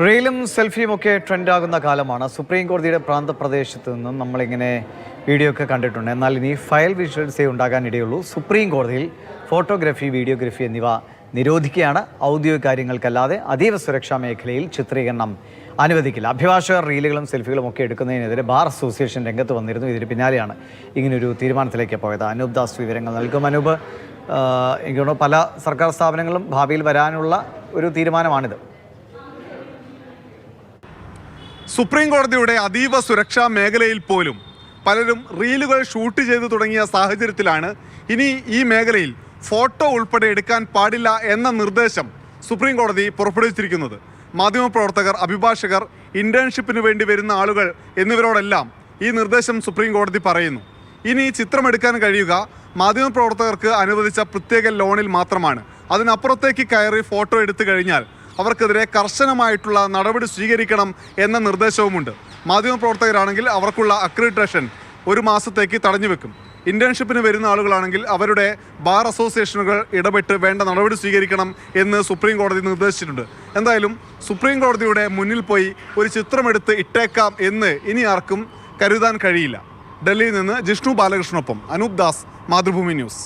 റീലും സെൽഫിയും ഒക്കെ ട്രെൻഡാകുന്ന കാലമാണ്. സുപ്രീം കോടതിയുടെ പ്രാന്തപ്രദേശത്ത് നിന്നും നമ്മളിങ്ങനെ വീഡിയോ ഒക്കെ കണ്ടിട്ടുണ്ട്. എന്നാൽ ഇനി ഫയൽ വിഷ്വൽസേ ഉണ്ടാകാനിടയുള്ളൂ. സുപ്രീം കോടതിയിൽ ഫോട്ടോഗ്രാഫി, വീഡിയോഗ്രാഫി എന്നിവ നിരോധിക്കുകയാണ്. ഔദ്യോഗിക കാര്യങ്ങൾക്കല്ലാതെ അതീവ സുരക്ഷാ മേഖലയിൽ ചിത്രീകരണം അനുവദിക്കില്ല. അഭിഭാഷകർ റീലുകളും സെൽഫികളും ഒക്കെ എടുക്കുന്നതിനെതിരെ ബാർ അസോസിയേഷൻ രംഗത്ത് വന്നിരുന്നു. ഇതിന് പിന്നാലെയാണ് ഇങ്ങനൊരു തീരുമാനത്തിലേക്ക് പോയത്. അനൂപ് ദാസ് വിവരങ്ങൾ നൽകും. അനൂപ്, എനിക്ക് തോന്നുന്നു പല സർക്കാർ സ്ഥാപനങ്ങളും ഭാവിയിൽ വരാനുള്ള ഒരു തീരുമാനമാണിത്. സുപ്രീം കോടതിയുടെ അതീവ സുരക്ഷാ മേഖലയിൽ പോലും പലരും റീലുകൾ ഷൂട്ട് ചെയ്തു തുടങ്ങിയ സാഹചര്യത്തിലാണ് ഇനി ഈ മേഖലയിൽ ഫോട്ടോ ഉൾപ്പെടെ എടുക്കാൻ പാടില്ല എന്ന നിർദ്ദേശം സുപ്രീം കോടതി പുറപ്പെടുവിച്ചിരിക്കുന്നത്. മാധ്യമപ്രവർത്തകർ, അഭിഭാഷകർ, ഇന്റേൺഷിപ്പിന് വേണ്ടി വരുന്ന ആളുകൾ എന്നിവരോടെല്ലാം ഈ നിർദ്ദേശം സുപ്രീം കോടതി പറയുന്നു. ഇനി ചിത്രമെടുക്കാൻ കഴിയുക മാധ്യമപ്രവർത്തകർക്ക് അനുവദിച്ച പ്രത്യേക ലോണിൽ മാത്രമാണ്. അതിനപ്പുറത്തേക്ക് കയറി ഫോട്ടോ എടുത്തു കഴിഞ്ഞാൽ അവർക്കെതിരെ കർശനമായിട്ടുള്ള നടപടി സ്വീകരിക്കണം എന്ന നിർദ്ദേശവുമുണ്ട്. മാധ്യമപ്രവർത്തകരാണെങ്കിൽ അവർക്കുള്ള അക്രഡിറ്റേഷൻ 1 മാസത്തേക്ക് തടഞ്ഞു വെക്കും. ഇന്റേൺഷിപ്പിന് വരുന്ന ആളുകളാണെങ്കിൽ അവരുടെ ബാർ അസോസിയേഷനുകൾ ഇടപെട്ട് വേണ്ട നടപടി സ്വീകരിക്കണം എന്ന് സുപ്രീം കോടതി നിർദ്ദേശിച്ചിട്ടുണ്ട്. എന്തായാലും സുപ്രീം കോടതിയുടെ മുന്നിൽ പോയി ഒരു ചിത്രമെടുത്ത് ഇട്ടേക്കാം എന്ന് ഇനി ആർക്കും കരുതാൻ കഴിയില്ല. ഡൽഹിയിൽ നിന്ന് ജിഷ്ണു ബാലകൃഷ്ണനൊപ്പം അനൂപ് ദാസ്, മാതൃഭൂമി ന്യൂസ്.